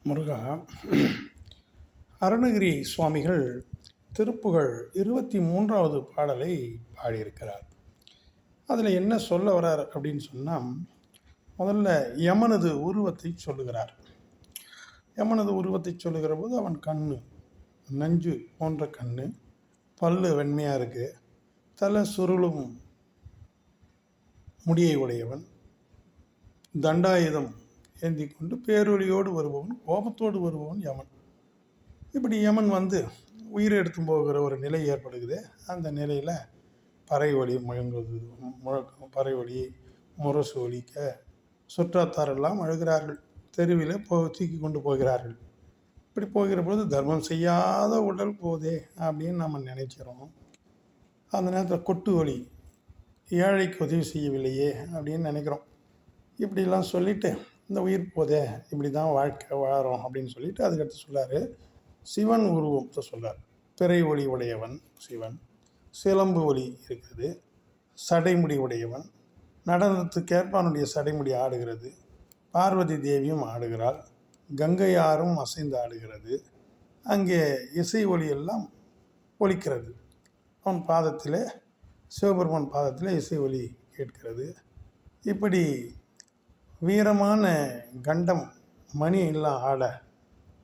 முருகா. அருணகிரி சுவாமிகள் திருப்புகழ் 23வது பாடலை பாடியிருக்கிறார். அதில் என்ன சொல்ல வர்றார் அப்படின்னு சொன்னால், முதல்ல யமனது உருவத்தை சொல்லுகிறார். யமனது உருவத்தை சொல்லுகிற போது அவன் கண்ணு நஞ்சு போன்ற கண்ணு, பல்லு வெண்மையாக இருக்குது, தலை சுருளும் முடியை உடையவன், தண்டாயுதம் ஏந்தி கொண்டு பேரொழியோடு வருபவன், கோபத்தோடு வருபவன் யமன். இப்படி யமன் வந்து உயிரை எடுத்து போகிற ஒரு நிலை ஏற்படுகிறது. அந்த நிலையில் பறை ஒலி முழக்கம், பறை ஒலி முரசு ஒலிக்க சுற்றத்தாரெல்லாம் அழுகிறார்கள். தெருவில் தூக்கி கொண்டு போகிறார்கள். இப்படி போகிற பொழுது தர்மம் செய்யாத உடல் போதே அப்படின்னு நம்ம நினைக்கிறோம். அந்த நேரத்தில் கொட்டு ஒலி, ஏழைக்கு உதவி செய்யவில்லையே அப்படின்னு நினைக்கிறோம். இப்படிலாம் சொல்லிவிட்டு இந்த உயிர் போதே, இப்படி தான் வாழ்க்கை வாழறோம் அப்படின்னு சொல்லிட்டு அதுக்கடுத்து சொல்லார். சிவன் உருவத்தை சொல்கிறார். பிறை ஒளி உடையவன் சிவன், சிலம்பு ஒளி இருக்குது, சடைமுடி உடையவன், நடனத்துக்கேற்ப அவனுடைய சடைமுடி ஆடுகிறது, பார்வதி தேவியும் ஆடுகிறாள், கங்கையாரும் அசைந்து ஆடுகிறது, அங்கே இசை ஒலி எல்லாம் ஒலிக்கிறது. அவன் பாதத்தில், சிவபெருமான் பாதத்தில் இசை ஒலி கேட்கிறது. இப்படி வீரமான கண்டம் மணி எல்லாம் ஆட,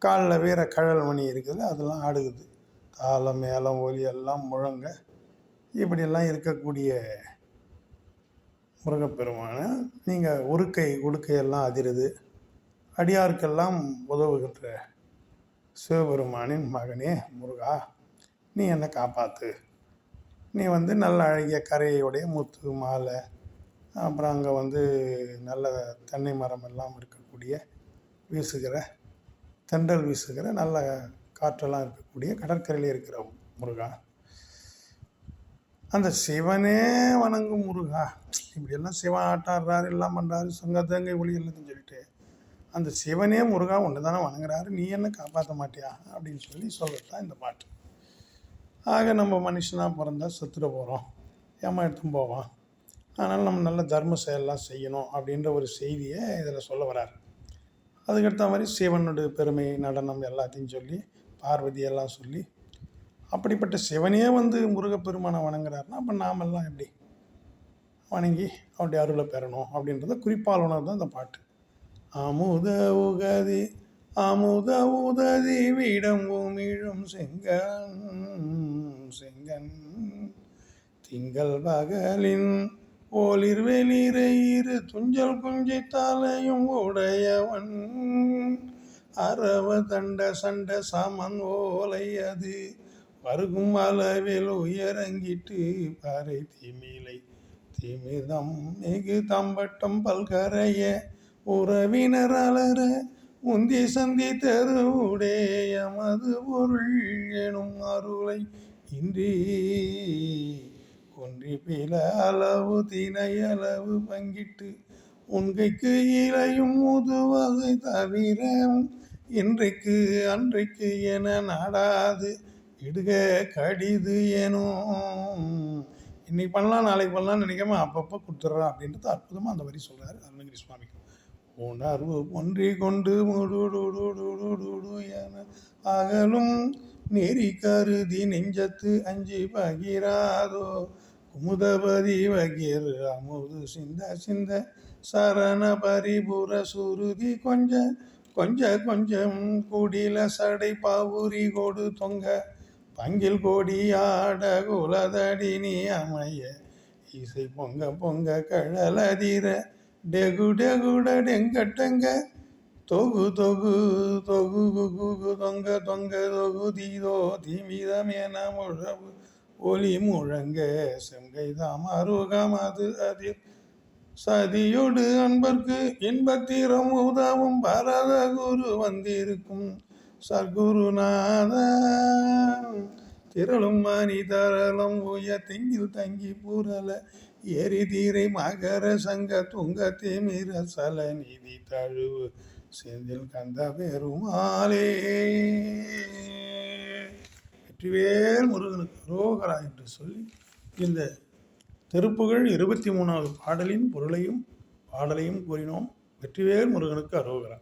காலில் வீர கழல் மணி இருக்குது, அதெல்லாம் ஆடுகுது, தாளம் மேளம் ஒலி எல்லாம் முழங்க. இப்படியெல்லாம் இருக்கக்கூடிய முருகப்பெருமான நீங்கள் உடுக்கையெல்லாம் அதிருது. அடியாருக்கெல்லாம் உதவுகின்ற சிவபெருமானின் மகனே முருகா, நீ என்னை காப்பாற்று. நீ நல்ல அழகிய கரையுடைய முத்து மாலை, அப்புறம் அங்கே நல்ல தென்னை மரம் எல்லாம் இருக்கக்கூடிய தென்றல் வீசுகிற நல்ல காற்றெல்லாம் இருக்கக்கூடிய கடற்கரையில் இருக்கிற முருகா, அந்த சிவனே வணங்கும் முருகா. இப்படியெல்லாம் சிவன் ஆட்டாடுறாரு, எல்லாம் பண்ணுறாரு, சங்கத்தங்கை ஒளி எல்லாத்தையும் சொல்லிட்டு அந்த சிவனே முருகா ஒன்று தானே வணங்குறாரு, நீ என்ன காப்பாற்ற மாட்டியா அப்படின்னு சொல்கிறது தான் இந்த பாட்டு. ஆக நம்ம மனுஷனாக பிறந்தால் செத்துட போகிறோம், ஏமா எடுத்துன்னு போவான். அதனால் நம்ம நல்ல தர்ம செயலெல்லாம் செய்யணும் அப்படின்ற ஒரு செய்தியை இதில் சொல்ல வரார். அதுக்கடுத்த மாதிரி சிவனுடைய பெருமை, நடனம் எல்லாத்தையும் சொல்லி, பார்வதியெல்லாம் சொல்லி, அப்படிப்பட்ட சிவனே முருகப்பெருமானை வணங்குறாருன்னா அப்போ நாமெல்லாம் எப்படி வணங்கி அவருடைய அருளை பெறணும் அப்படின்றத குறிப்பால் உணர்வு தான் இந்த பாட்டு. அமுத உகதி அமுத உததி வீடம் உமிழும் செங்கன் திங்கள் பகலின் ஓலிர் வெளிரை இரு துஞ்சல் குஞ்சி தலையும் உடையவன், அரவ தண்ட சண்ட சமன் ஓலை அது பருகும் அளவில் உயரங்கிட்டு பாறை தீமிலை திமிதம் மிகு தம்பட்டம் பல்கரைய உறவினர் அலர உந்தி சந்தி தருவுடையமது பொருள் எனும் அருளை இன்றி ஒன்றி பில அளவு தினையளவு பங்கிட்டு உன்கைக்கு இலையும் முதுவகை தவிர இன்றைக்கு அன்றைக்கு என நாடாது இடுக கடிது எனும். இன்னைக்கு பண்ணலாம் நாளைக்கு பண்ணலாம்னு நினைக்காம அப்பப்போ கொடுத்துட்றான் அப்படின்றது அற்புதமாக அந்த வரி சொல்கிறாரு அருணகிரி சுவாமி. உணர்வு ஒன்றி கொண்டு முடு என அகலும் நெறி கருதி நெஞ்சத்து அஞ்சி பகிராதோ குமுதபதி வகிர் அமுது சிந்த சரண பரிபுர சுருதி கொஞ்சம் குடில சடை பாவுரி கொடு தொங்க பங்கில் கோடியாட குலதடி நீ அமைய இசை பொங்க கழலதிர டெகுட டெங்கட்டங்க தொகு தொங்க தொகு தீதோ தீமிதமேன முழவு ஒலி முழங்க செங்கைதாம் அருகம் அது அதிர் சதியோடு அன்பர்க்கு இன்பத்திரம் உதவும் பரத குரு வந்திருக்கும் சர்க்குருநாத திரளும் மணி தரளம் உய தெங்கில் தங்கி புரள எரி தீரை மகர சங்க துங்க திமிர சல நிதி தழுவு செந்தில் கந்த பெருமாளே. வெற்றிவேல் முருகனுக்கு அரோகரா என்று சொல்லி இந்த திருப்புகழ் 23வது பாடலின் பொருளையும் பாடலையும் கூறினோம். வெற்றிவேல் முருகனுக்கு அரோகரா.